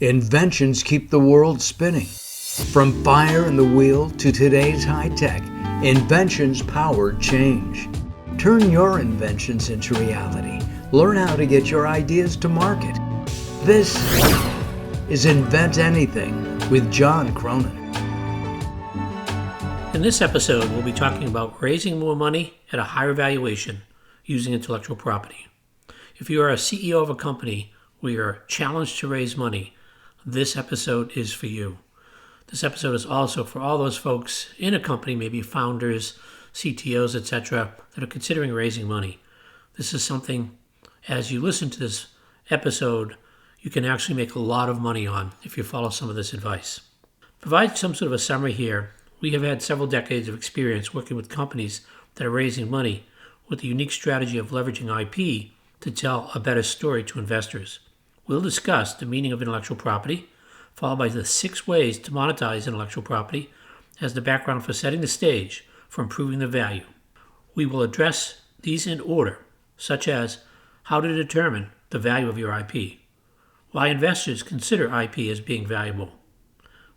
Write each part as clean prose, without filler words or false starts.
Inventions keep the world spinning. From fire and the wheel to today's high-tech, inventions power change. Turn your inventions into reality. Learn how to get your ideas to market. This is Invent Anything with John Cronin. In this episode, we'll be talking about raising more money at a higher valuation using intellectual property. If you are a CEO of a company where you're challenged to raise money, this episode is for you. This episode is also for all those folks in a company, maybe founders, CTOs, etc., that are considering raising money. This is something, as you listen to this episode, you can actually make a lot of money on if you follow some of this advice. Provide some sort of a summary here. We have had several decades of experience working with companies that are raising money with the unique strategy of leveraging IP to tell a better story to investors. We'll discuss the meaning of intellectual property, followed by the 6 ways to monetize intellectual property as the background for setting the stage for improving the value. We will address these in order, such as how to determine the value of your IP, why investors consider IP as being valuable.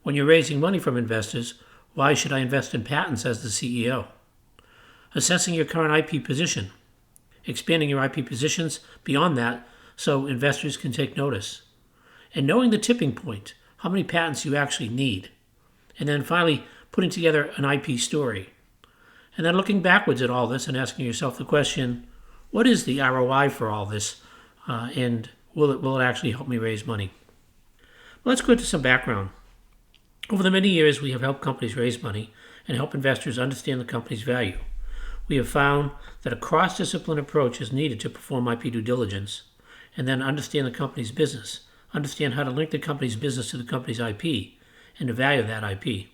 When you're raising money from investors, why should I invest in patents as the CEO? Assessing your current IP position, expanding your IP positions beyond that so investors can take notice, and knowing the tipping point, how many patents you actually need, and then finally putting together an IP story. And then looking backwards at all this and asking yourself the question, what is the ROI for all this, and will it actually help me raise money? Well, let's go into some background. Over the many years, we have helped companies raise money and help investors understand the company's value. We have found that a cross-discipline approach is needed to perform IP due diligence and then understand the company's business, understand how to link the company's business to the company's IP, and the value of that IP.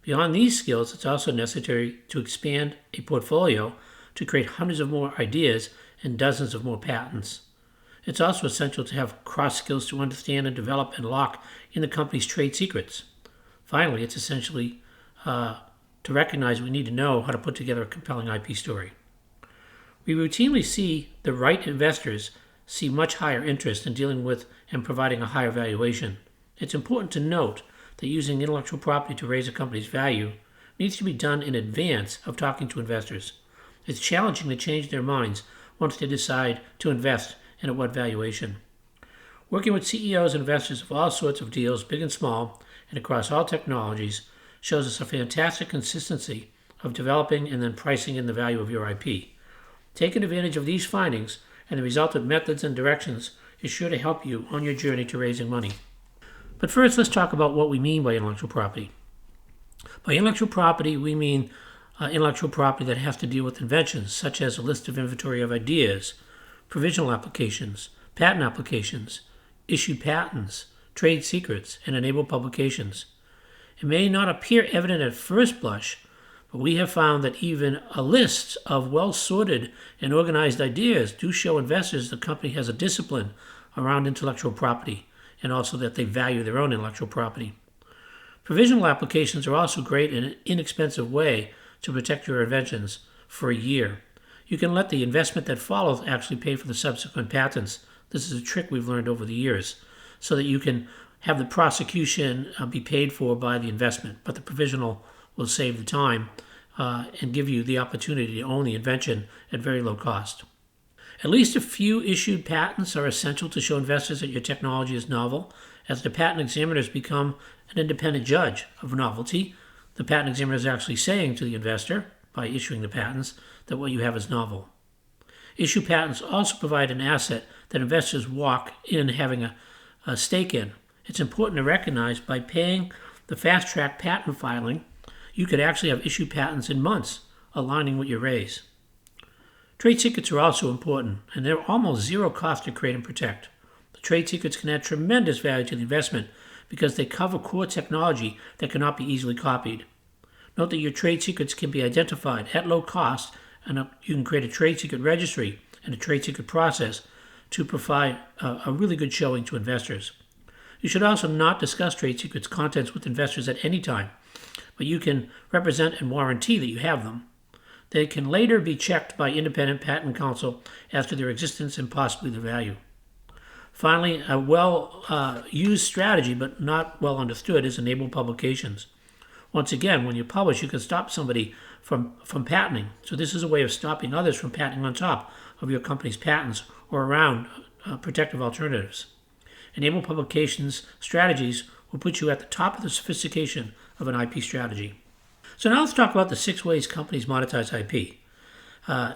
Beyond these skills, it's also necessary to expand a portfolio to create hundreds of more ideas and dozens of more patents. It's also essential to have cross skills to understand and develop and lock in the company's trade secrets. Finally, it's essentially to recognize we need to know how to put together a compelling IP story. We routinely see the right investors see much higher interest in dealing with and providing a higher valuation. It's important to note that using intellectual property to raise a company's value needs to be done in advance of talking to investors. It's challenging to change their minds once they decide to invest and at what valuation. Working with CEOs and investors of all sorts of deals, big and small, and across all technologies, shows us a fantastic consistency of developing and then pricing in the value of your IP. Taking advantage of these findings and the resultant methods and directions is sure to help you on your journey to raising money. But first, let's talk about what we mean by intellectual property. By intellectual property, we mean intellectual property that has to deal with inventions, such as a list of inventory of ideas, provisional applications, patent applications, issued patents, trade secrets, and enabled publications. It may not appear evident at first blush, but we have found that even a list of well-sorted and organized ideas do show investors the company has a discipline around intellectual property and also that they value their own intellectual property. Provisional applications are also great and an inexpensive way to protect your inventions for a year. You can let the investment that follows actually pay for the subsequent patents. This is a trick we've learned over the years so that you can have the prosecution be paid for by the investment, but the provisional will save the time and give you the opportunity to own the invention at very low cost. At least a few issued patents are essential to show investors that your technology is novel, as the patent examiners become an independent judge of novelty. The patent examiner is actually saying to the investor, by issuing the patents, that what you have is novel. Issued patents also provide an asset that investors walk in having a stake in. It's important to recognize by paying the fast-track patent filing, you could actually have issued patents in months, aligning with your raise. Trade secrets are also important, and they're almost zero cost to create and protect. The trade secrets can add tremendous value to the investment because they cover core technology that cannot be easily copied. Note that your trade secrets can be identified at low cost, and you can create a trade secret registry and a trade secret process to provide a really good showing to investors. You should also not discuss trade secrets contents with investors at any time, but you can represent and warranty that you have them. They can later be checked by independent patent counsel as to their existence and possibly their value. Finally, a well-used strategy but not well understood is enabled publications. Once again, when you publish, you can stop somebody from patenting. So this is a way of stopping others from patenting on top of your company's patents or around protective alternatives. Enabled publications strategies will put you at the top of the sophistication of an IP strategy. So now let's talk about the 6 ways companies monetize IP.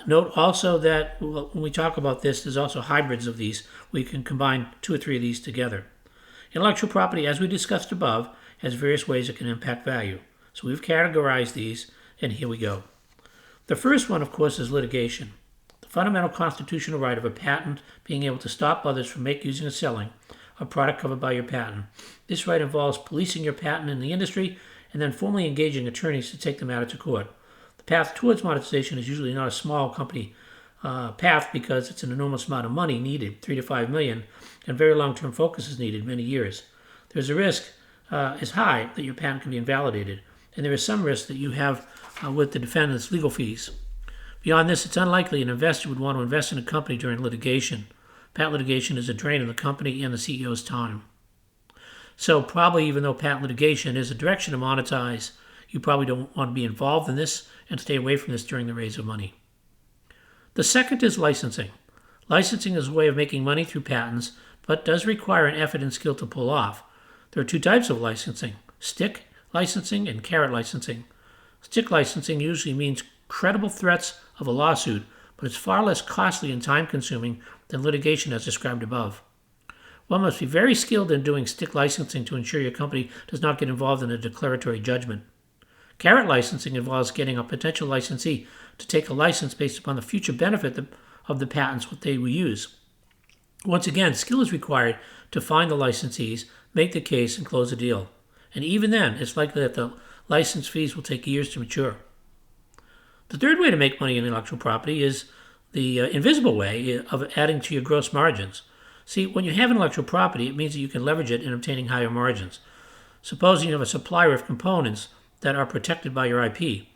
Note also that when we talk about this, there's also hybrids of these. We can combine 2 or 3 of these together. Intellectual property, as we discussed above, has various ways it can impact value. So we've categorized these, and here we go. The first one, of course, is litigation. The fundamental constitutional right of a patent being able to stop others from using or selling a product covered by your patent. This right involves policing your patent in the industry and then formally engaging attorneys to take the matter to court. The path towards monetization is usually not a small company path because it's an enormous amount of money needed, 3 to 5 million, and very long-term focus is needed, many years. There's a risk is high that your patent can be invalidated, and there is some risk that you have with the defendant's legal fees. Beyond this, it's unlikely an investor would want to invest in a company during litigation. Patent litigation is a drain on the company and the CEO's time. So probably even though patent litigation is a direction to monetize, you probably don't want to be involved in this and stay away from this during the raise of money. The second is licensing. Licensing is a way of making money through patents, but does require an effort and skill to pull off. There are 2 types of licensing: stick licensing and carrot licensing. Stick licensing usually means credible threats of a lawsuit, but it's far less costly and time-consuming than litigation as described above. One must be very skilled in doing stick licensing to ensure your company does not get involved in a declaratory judgment. Carrot licensing involves getting a potential licensee to take a license based upon the future benefit of the patents what they will use. Once again, skill is required to find the licensees, make the case, and close the deal. And even then, it's likely that the license fees will take years to mature. The third way to make money in intellectual property is the invisible way of adding to your gross margins. See, when you have intellectual property, it means that you can leverage it in obtaining higher margins. Suppose you have a supplier of components that are protected by your IP.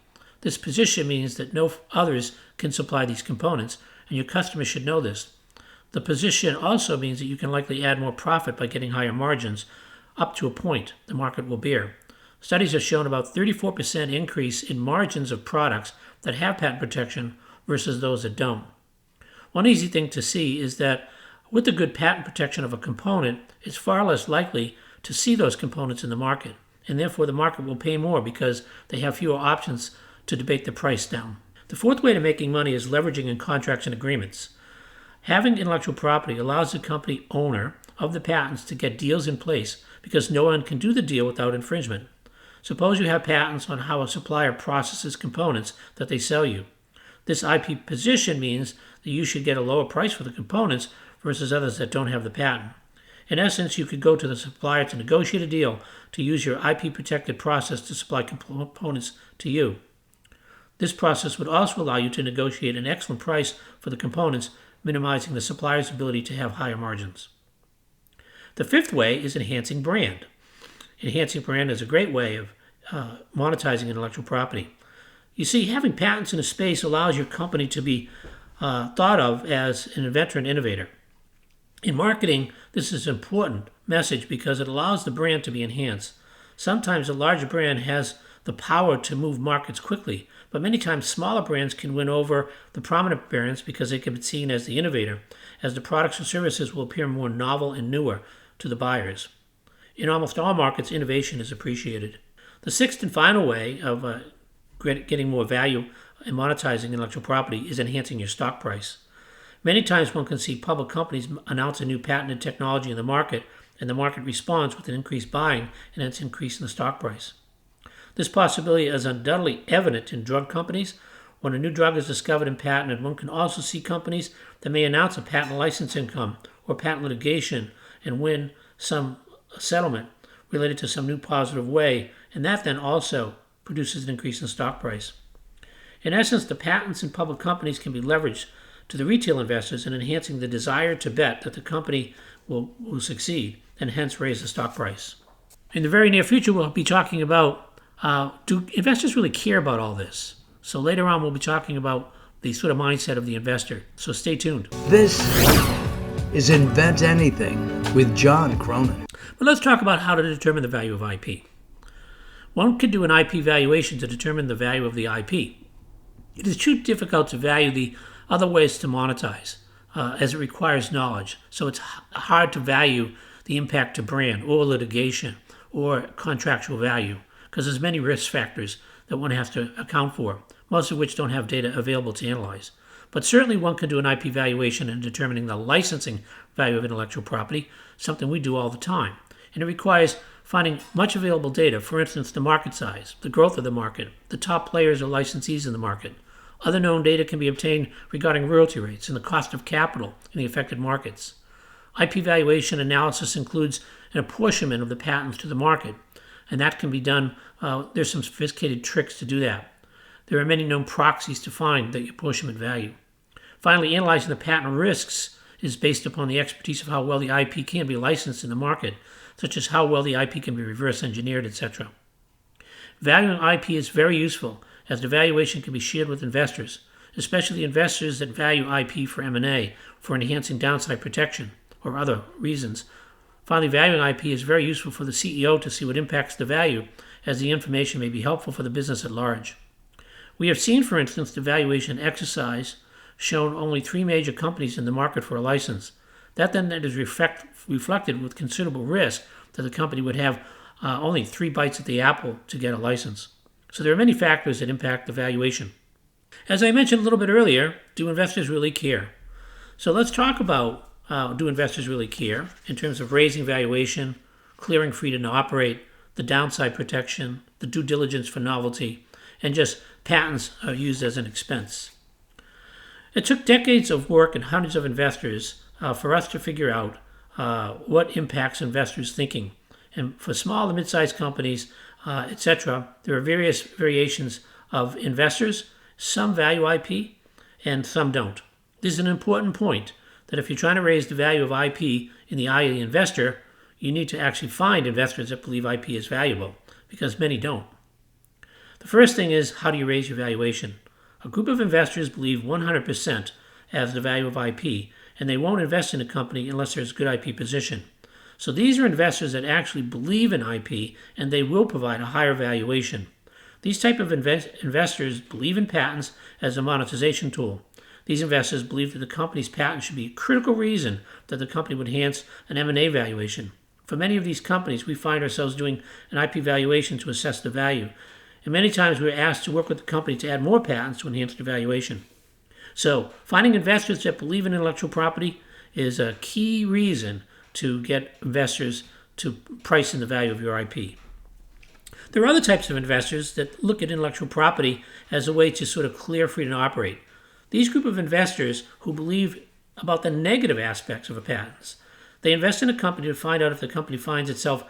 This position means that no others can supply these components, and your customers should know this. The position also means that you can likely add more profit by getting higher margins up to a point the market will bear. Studies have shown about 34% increase in margins of products that have patent protection versus those that don't. One easy thing to see is that with the good patent protection of a component, it's far less likely to see those components in the market, and therefore the market will pay more because they have fewer options to debate the price down. The fourth way to making money is leveraging in contracts and agreements. Having intellectual property allows the company owner of the patents to get deals in place because no one can do the deal without infringement. Suppose you have patents on how a supplier processes components that they sell you. This IP position means that you should get a lower price for the components versus others that don't have the patent. In essence, you could go to the supplier to negotiate a deal to use your IP-protected process to supply components to you. This process would also allow you to negotiate an excellent price for the components, minimizing the supplier's ability to have higher margins. The fifth way is enhancing brand. Enhancing brand is a great way of monetizing intellectual property. You see, having patents in a space allows your company to be thought of as an inventor and innovator. In marketing, this is an important message because it allows the brand to be enhanced. Sometimes a larger brand has the power to move markets quickly, but many times smaller brands can win over the prominent brands because they can be seen as the innovator, as the products or services will appear more novel and newer to the buyers. In almost all markets, innovation is appreciated. The sixth and final way of getting more value and monetizing intellectual property is enhancing your stock price. Many times one can see public companies announce a new patented technology in the market, and the market responds with an increased buying and hence increase in the stock price. This possibility is undoubtedly evident in drug companies. When a new drug is discovered and patented, one can also see companies that may announce a patent license income or patent litigation and win some settlement related to some new positive way, and that then also produces an increase in stock price. In essence, the patents in public companies can be leveraged to the retail investors in enhancing the desire to bet that the company will succeed and hence raise the stock price. In the very near future, we'll be talking about do investors really care about all this? So later on, we'll be talking about the sort of mindset of the investor. So stay tuned. This is Invent Anything with John Cronin. But let's talk about how to determine the value of IP. One could do an IP valuation to determine the value of the IP. It is too difficult to value the other ways to monetize, as it requires knowledge. So it's hard to value the impact to brand or litigation or contractual value because there's many risk factors that one has to account for, most of which don't have data available to analyze. But certainly one can do an IP valuation in determining the licensing value of intellectual property, something we do all the time. And it requires finding much available data, for instance, the market size, the growth of the market, the top players or licensees in the market. Other known data can be obtained regarding royalty rates and the cost of capital in the affected markets. IP valuation analysis includes an apportionment of the patents to the market, and that can be done. There's some sophisticated tricks to do that. There are many known proxies to find the apportionment value. Finally, analyzing the patent risks is based upon the expertise of how well the IP can be licensed in the market, such as how well the IP can be reverse engineered, etc. Valuing IP is very useful, as the valuation can be shared with investors, especially investors that value IP for M&A, for enhancing downside protection, or other reasons. Finally, valuing IP is very useful for the CEO to see what impacts the value, as the information may be helpful for the business at large. We have seen, for instance, the valuation exercise shown only 3 major companies in the market for a license. That then is reflected with considerable risk that the company would have only 3 bites at the apple to get a license. So there are many factors that impact the valuation. As I mentioned a little bit earlier, do investors really care? So let's talk about do investors really care in terms of raising valuation, clearing freedom to operate, the downside protection, the due diligence for novelty, and just patents are used as an expense. It took decades of work and hundreds of investors for us to figure out what impacts investors' thinking. And for small and mid-sized companies, etc., there are various variations of investors. Some value IP and some don't. This is an important point, that if you're trying to raise the value of IP in the eye of the investor, you need to actually find investors that believe IP is valuable, because many don't. The first thing is, how do you raise your valuation? A group of investors believe 100% as the value of IP, and they won't invest in a company unless there's good IP position. So these are investors that actually believe in IP, and they will provide a higher valuation. These type of investors believe in patents as a monetization tool. These investors believe that the company's patent should be a critical reason that the company would enhance an M&A valuation. For many of these companies, we find ourselves doing an IP valuation to assess the value. And many times we're asked to work with the company to add more patents to enhance the valuation. So finding investors that believe in intellectual property is a key reason to get investors to price in the value of your IP. There are other types of investors that look at intellectual property as a way to sort of clear freedom to operate. These group of investors who believe about the negative aspects of a patent. They invest in a company to find out if the company finds itself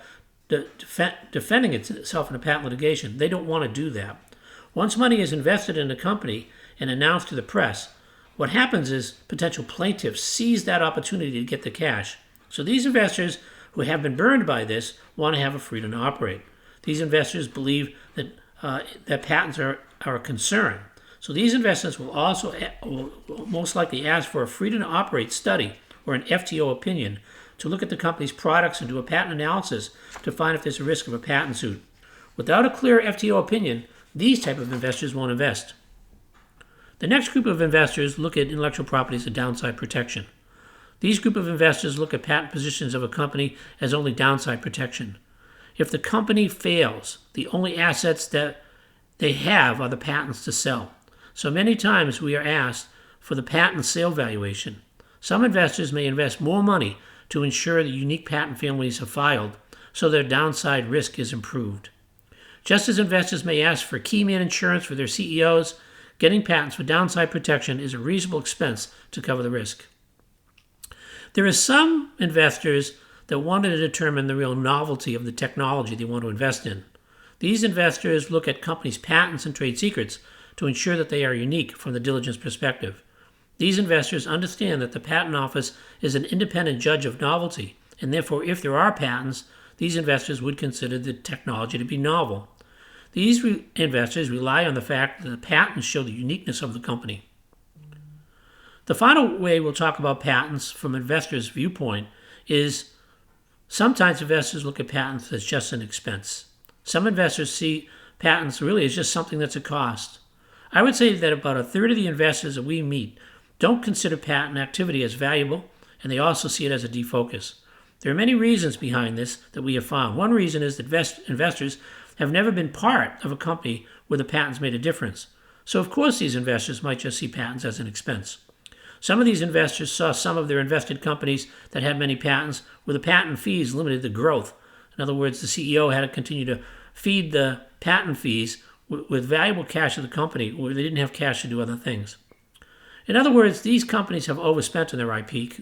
defending itself in a patent litigation. They don't want to do that. Once money is invested in a company and announced to the press, what happens is potential plaintiffs seize that opportunity to get the cash. So these investors who have been burned by this want to have a freedom to operate. These investors believe that patents are a concern. So these investors will most likely ask for a freedom to operate study or an FTO opinion to look at the company's products and do a patent analysis to find if there's a risk of a patent suit. Without a clear FTO opinion, these type of investors won't invest. The next group of investors look at intellectual property as a downside protection. These group of investors look at patent positions of a company as only downside protection. If the company fails, the only assets that they have are the patents to sell. So many times we are asked for the patent sale valuation. Some investors may invest more money to ensure that unique patent families are filed so their downside risk is improved. Just as investors may ask for key man insurance for their CEOs, getting patents for downside protection is a reasonable expense to cover the risk. There are some investors that want to determine the real novelty of the technology they want to invest in. These investors look at companies' patents and trade secrets to ensure that they are unique from the diligence perspective. These investors understand that the patent office is an independent judge of novelty, and therefore if there are patents, these investors would consider the technology to be novel. These investors rely on the fact that the patents show the uniqueness of the company. The final way we'll talk about patents from investors' viewpoint is sometimes investors look at patents as just an expense. Some investors see patents really as just something that's a cost. I would say that about a third of the investors that we meet don't consider patent activity as valuable, and they also see it as a defocus. There are many reasons behind this that we have found. One reason is that investors have never been part of a company where the patents made a difference. So of course these investors might just see patents as an expense. Some of these investors saw some of their invested companies that had many patents where the patent fees limited the growth. In other words, the CEO had to continue to feed the patent fees with valuable cash of the company where they didn't have cash to do other things. In other words, these companies have overspent on their IP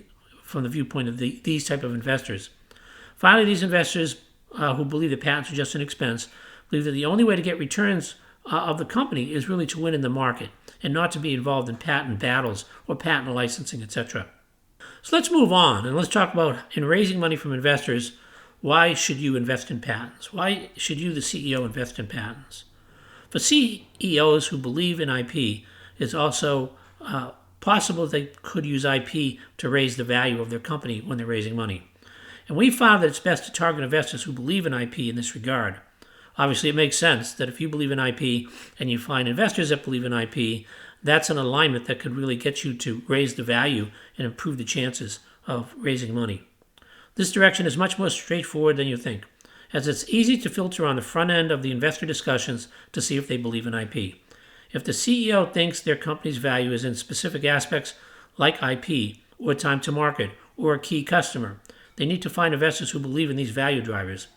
from the viewpoint of these type of investors. Finally, these investors who believe that patents are just an expense believe that the only way to get returns of the company is really to win in the market and not to be involved in patent battles or patent licensing, etc. So let's move on and let's talk about, in raising money from investors, why should you invest in patents? Why should you, the CEO, invest in patents? For CEOs who believe in IP, it's also possible they could use IP to raise the value of their company when they're raising money. And we found that it's best to target investors who believe in IP in this regard. Obviously, it makes sense that if you believe in IP and you find investors that believe in IP, that's an alignment that could really get you to raise the value and improve the chances of raising money. This direction is much more straightforward than you think, as it's easy to filter on the front end of the investor discussions to see if they believe in IP. If the CEO thinks their company's value is in specific aspects like IP, or time to market, or a key customer, they need to find investors who believe in these value drivers.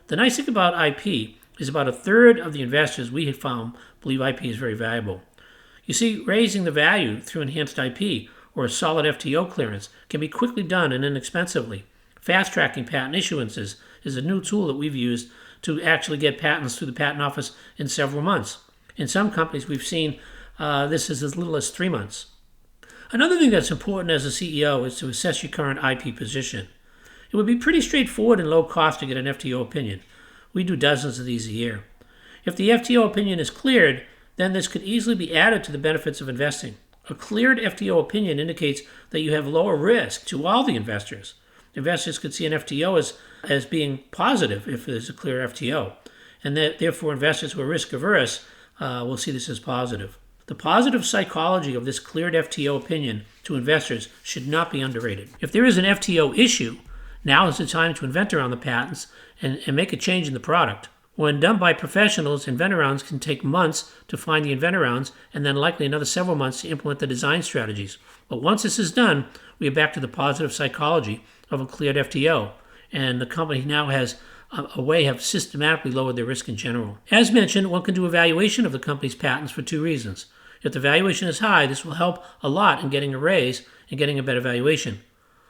The nice thing about IP is about a third of the investors we have found believe IP is very valuable. You see, raising the value through enhanced IP or a solid FTO clearance can be quickly done and inexpensively. Fast-tracking patent issuances is a new tool that we've used to actually get patents through the patent office in several months. In some companies, we've seen this is as little as 3 months. Another thing that's important as a CEO is to assess your current IP position. It would be pretty straightforward and low cost to get an FTO opinion. We do dozens of these a year. If the FTO opinion is cleared, then this could easily be added to the benefits of investing. A cleared FTO opinion indicates that you have lower risk to all the investors. Investors could see an FTO as being positive if there's a clear FTO, and that therefore investors who are risk averse will see this as positive. The positive psychology of this cleared FTO opinion to investors should not be underrated. If there is an FTO issue, now is the time to invent around the patents and make a change in the product. When done by professionals, invent arounds can take months to find the invent arounds and then likely another several months to implement the design strategies. But once this is done, we are back to the positive psychology of a cleared FTO, and the company now has a way of systematically lowered their risk in general. As mentioned, one can do a valuation of the company's patents for 2 reasons. If the valuation is high, this will help a lot in getting a raise and getting a better valuation.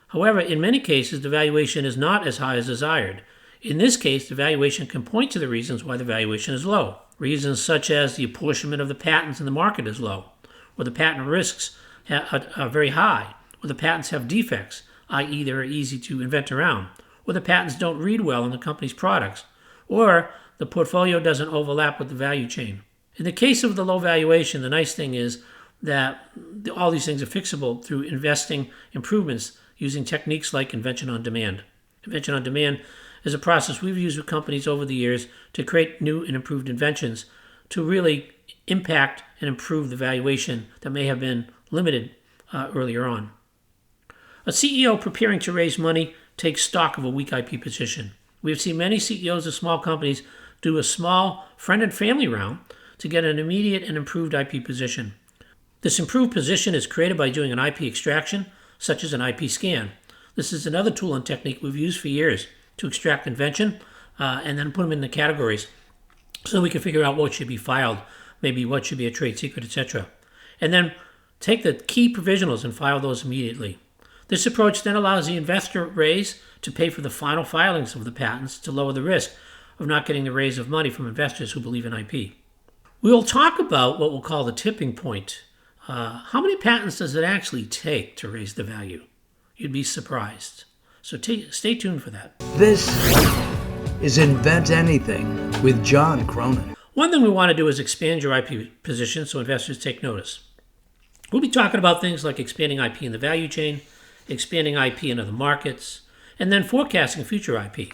However, in many cases, the valuation is not as high as desired. In this case, the valuation can point to the reasons why the valuation is low. Reasons such as the apportionment of the patents in the market is low, or the patent risks are very high, or the patents have defects, i.e. they're easy to invent around, or the patents don't read well in the company's products, or the portfolio doesn't overlap with the value chain. In the case of the low valuation, the nice thing is that all these things are fixable through investing improvements using techniques like invention on demand. Invention on demand is a process we've used with companies over the years to create new and improved inventions to really impact and improve the valuation that may have been limited earlier on. A CEO preparing to raise money takes stock of a weak IP position. We have seen many CEOs of small companies do a small friend and family round to get an immediate and improved IP position. This improved position is created by doing an IP extraction, such as an IP scan. This is another tool and technique we've used for years to extract invention and then put them in the categories so we can figure out what should be filed, maybe what should be a trade secret, etc. And then take the key provisionals and file those immediately. This approach then allows the investor raise to pay for the final filings of the patents to lower the risk of not getting the raise of money from investors who believe in IP. We will talk about what we'll call the tipping point. How many patents does it actually take to raise the value? You'd be surprised. So stay tuned for that. This is Invent Anything with John Cronin. One thing we want to do is expand your IP position so investors take notice. We'll be talking about things like expanding IP in the value chain, expanding IP in other markets, and then forecasting future IP.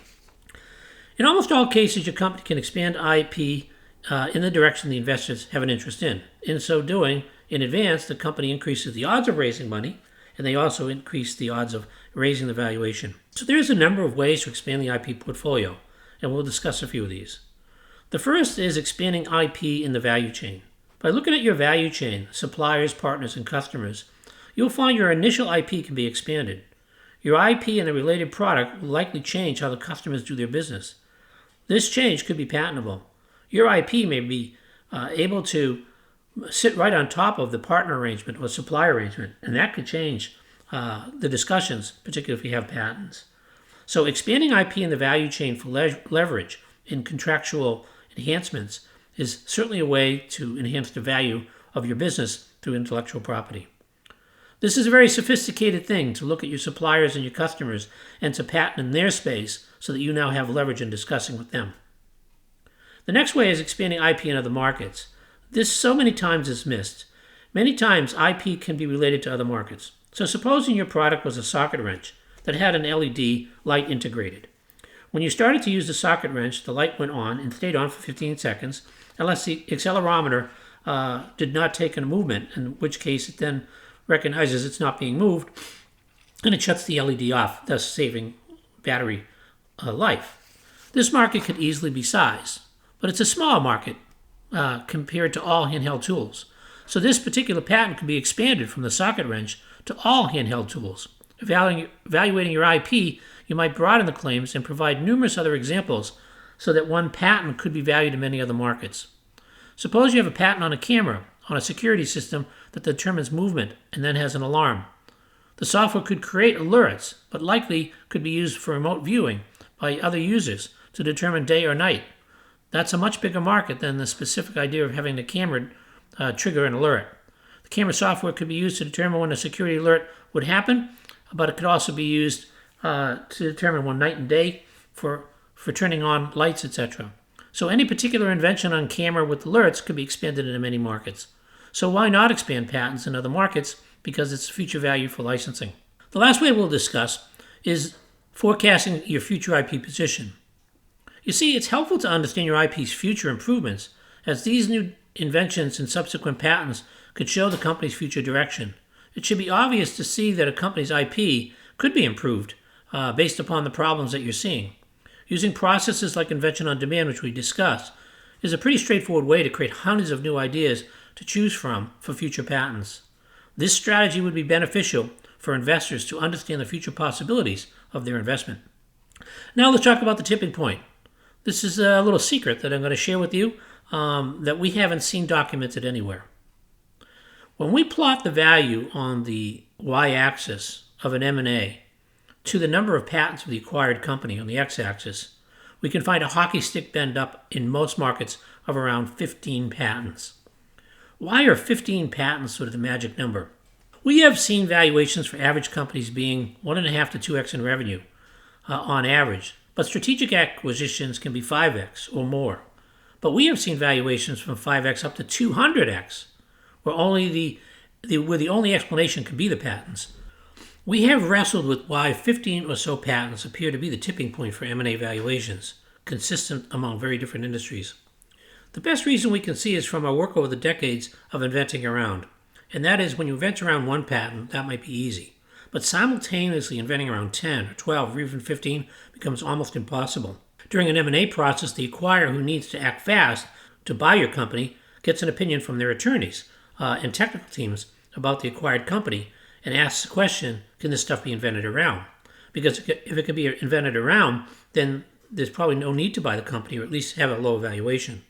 In almost all cases, your company can expand IP in the direction the investors have an interest in. In so doing, in advance, the company increases the odds of raising money, and they also increase the odds of raising the valuation. So there's a number of ways to expand the IP portfolio, and we'll discuss a few of these. The first is expanding IP in the value chain. By looking at your value chain, suppliers, partners, and customers, you'll find your initial IP can be expanded. Your IP and the related product will likely change how the customers do their business. This change could be patentable. Your IP may be able to sit right on top of the partner arrangement or supply arrangement, and that could change the discussions, particularly if you have patents. So expanding IP in the value chain for leverage in contractual enhancements is certainly a way to enhance the value of your business through intellectual property. This is a very sophisticated thing to look at your suppliers and your customers and to patent in their space so that you now have leverage in discussing with them. The next way is expanding IP in other markets. This so many times is missed. Many times IP can be related to other markets. So supposing your product was a socket wrench that had an LED light integrated. When you started to use the socket wrench, the light went on and stayed on for 15 seconds unless the accelerometer did not take a movement, in which case it then recognizes it's not being moved and it shuts the LED off, thus saving battery life. This market could easily be sized, but it's a small market compared to all handheld tools. So this particular patent can be expanded from the socket wrench to all handheld tools. Evaluating your IP, you might broaden the claims and provide numerous other examples so that one patent could be valued in many other markets. Suppose you have a patent on a camera, on a security system that determines movement and then has an alarm. The software could create alerts, but likely could be used for remote viewing by other users to determine day or night. That's a much bigger market than the specific idea of having the camera trigger an alert. The camera software could be used to determine when a security alert would happen, but it could also be used to determine when night and day for turning on lights, etc. So any particular invention on camera with alerts could be expanded into many markets. So why not expand patents in other markets? Because it's future value for licensing. The last way we'll discuss is forecasting your future IP position. You see, it's helpful to understand your IP's future improvements, as these new inventions and subsequent patents could show the company's future direction. It should be obvious to see that a company's IP could be improved based upon the problems that you're seeing. Using processes like invention on demand, which we discussed, is a pretty straightforward way to create hundreds of new ideas to choose from for future patents. This strategy would be beneficial for investors to understand the future possibilities of their investment. Now let's talk about the tipping point. This is a little secret that I'm going to share with you that we haven't seen documented anywhere. When we plot the value on the y-axis of an M&A to the number of patents of the acquired company on the x-axis, we can find a hockey stick bend up in most markets of around 15 patents. Why are 15 patents sort of the magic number? We have seen valuations for average companies being 1.5 to 2x in revenue on average, but strategic acquisitions can be 5x or more. But we have seen valuations from 5x up to 200x, where the only explanation could be the patents. We have wrestled with why 15 or so patents appear to be the tipping point for M&A valuations, consistent among very different industries. The best reason we can see is from our work over the decades of inventing around, and that is when you invent around one patent, that might be easy. But simultaneously inventing around 10 or 12 or even 15 becomes almost impossible. During an M&A process, the acquirer who needs to act fast to buy your company gets an opinion from their attorneys and technical teams about the acquired company and asks the question, can this stuff be invented around? Because if it can be invented around, then there's probably no need to buy the company or at least have a low valuation.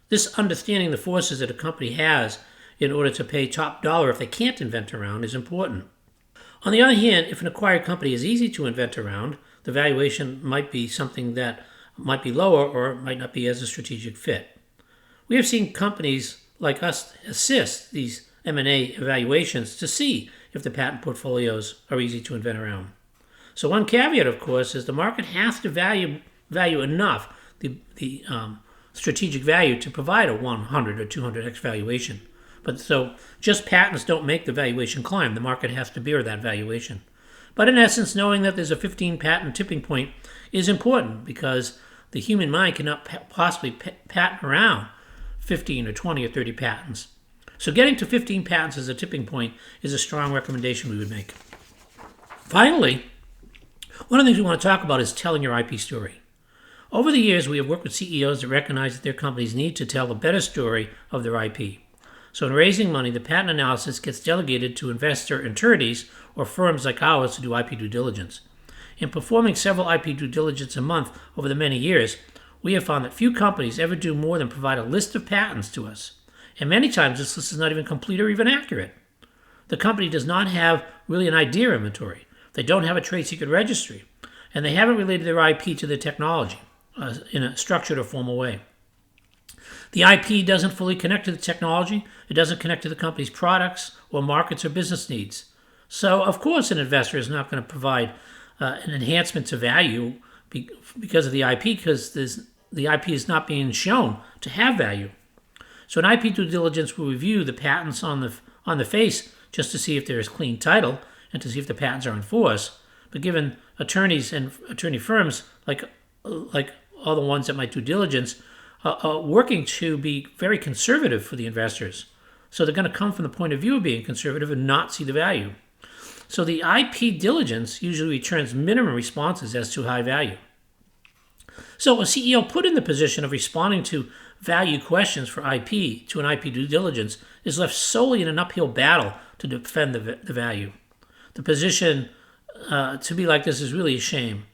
This understanding the forces that a company has in order to pay top dollar if they can't invent around is important. On the other hand, if an acquired company is easy to invent around, the valuation might be something that might be lower or might not be as a strategic fit. We have seen companies like us assist these M&A evaluations to see if the patent portfolios are easy to invent around. So one caveat, of course, is the market has to value enough the strategic value to provide a 100 or 200x valuation. But so just patents don't make the valuation climb. The market has to bear that valuation. But in essence, knowing that there's a 15 patent tipping point is important because the human mind cannot possibly patent around 15 or 20 or 30 patents. So getting to 15 patents as a tipping point is a strong recommendation we would make. Finally, one of the things we want to talk about is telling your IP story. Over the years, we have worked with CEOs that recognize that their companies need to tell a better story of their IP. So in raising money, the patent analysis gets delegated to investor attorneys or firms like ours to do IP due diligence. In performing several IP due diligence a month over the many years, we have found that few companies ever do more than provide a list of patents to us. And many times this list is not even complete or even accurate. The company does not have really an idea inventory. They don't have a trade secret registry. And they haven't related their IP to the technology in a structured or formal way. The IP doesn't fully connect to the technology. It doesn't connect to the company's products or markets or business needs. So, of course, an investor is not going to provide an enhancement to value because of the IP, because the IP is not being shown to have value. So an IP due diligence will review the patents on the face just to see if there is clean title and to see if the patents are enforced. But given attorneys and attorney firms like all the ones that might do diligence, working to be very conservative for the investors. So they're going to come from the point of view of being conservative and not see the value. So the IP diligence usually returns minimum responses as to high value. So a CEO put in the position of responding to value questions for IP to an IP due diligence is left solely in an uphill battle to defend the value. The position to be like this is really a shame.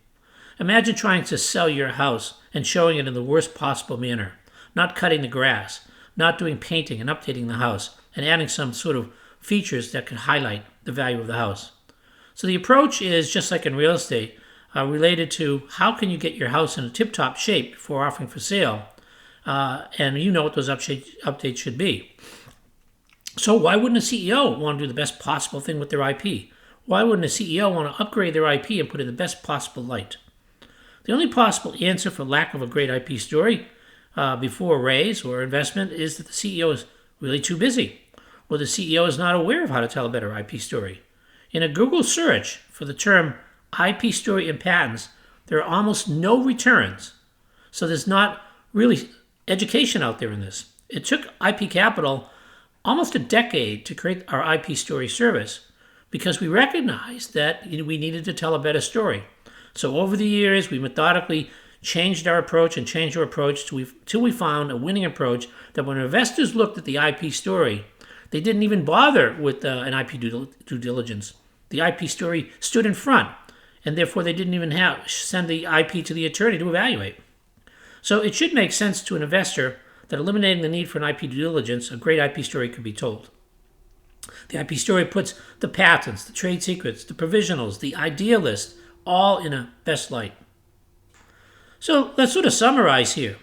Imagine trying to sell your house and showing it in the worst possible manner, not cutting the grass, not doing painting and updating the house, and adding some sort of features that could highlight the value of the house. So the approach is, just like in real estate, related to how can you get your house in a tip-top shape before offering for sale, and you know what those updates should be. So why wouldn't a CEO want to do the best possible thing with their IP? Why wouldn't a CEO want to upgrade their IP and put it in the best possible light? The only possible answer for lack of a great IP story before a raise or investment is that the CEO is really too busy, or the CEO is not aware of how to tell a better IP story. In a Google search for the term IP story and patents, there are almost no returns. So there's not really education out there in this. It took IP Capital almost a decade to create our IP story service because we recognized that we needed to tell a better story. So over the years, we methodically changed our approach till we found a winning approach that when investors looked at the IP story, they didn't even bother with an IP due diligence. The IP story stood in front, and therefore they didn't even send the IP to the attorney to evaluate. So it should make sense to an investor that eliminating the need for an IP due diligence, a great IP story could be told. The IP story puts the patents, the trade secrets, the provisionals, the idea list, all in a best light. So let's sort of summarize here.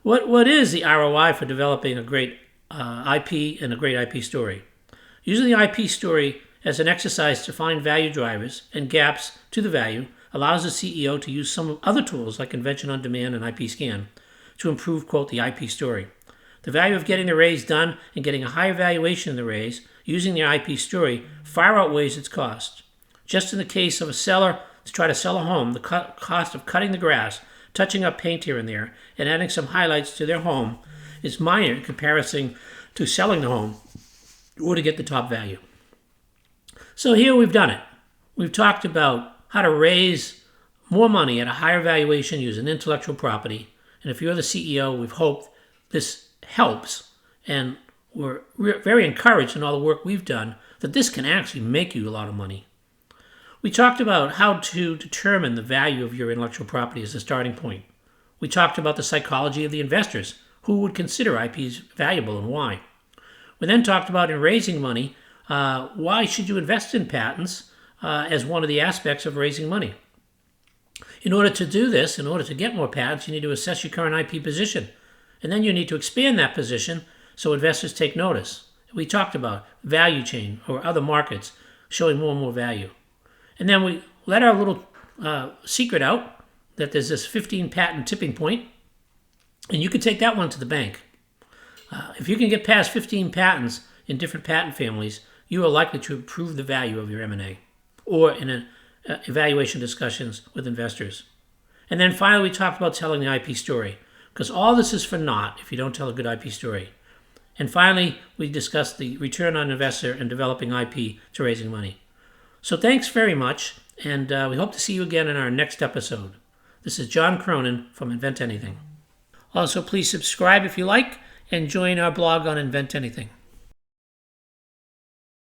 What is the ROI for developing a great IP and a great IP story? Using the IP story as an exercise to find value drivers and gaps to the value allows the CEO to use some other tools like Invention on Demand and IP Scan to improve, quote, the IP story. The value of getting the raise done and getting a higher valuation in the raise using the IP story far outweighs its cost. Just in the case of a seller to try to sell a home, the cost of cutting the grass, touching up paint here and there, and adding some highlights to their home is minor in comparison to selling the home or to get the top value. So here we've done it. We've talked about how to raise more money at a higher valuation using intellectual property. And if you're the CEO, we've hoped this helps. And we're very encouraged in all the work we've done that this can actually make you a lot of money. We talked about how to determine the value of your intellectual property as a starting point. We talked about the psychology of the investors, who would consider IPs valuable and why. We then talked about in raising money, why should you invest in patents as one of the aspects of raising money. In order to do this, in order to get more patents, you need to assess your current IP position. And then you need to expand that position so investors take notice. We talked about value chain or other markets showing more and more value. And then we let our little secret out that there's this 15 patent tipping point, and you can take that one to the bank. If you can get past 15 patents in different patent families, you are likely to improve the value of your M&A or in evaluation discussions with investors. And then finally, we talked about telling the IP story, because all this is for naught if you don't tell a good IP story. And finally, we discussed the return on investor and developing IP to raising money. So thanks very much, and we hope to see you again in our next episode. This is John Cronin from Invent Anything. Also, please subscribe if you like, and join our blog on Invent Anything.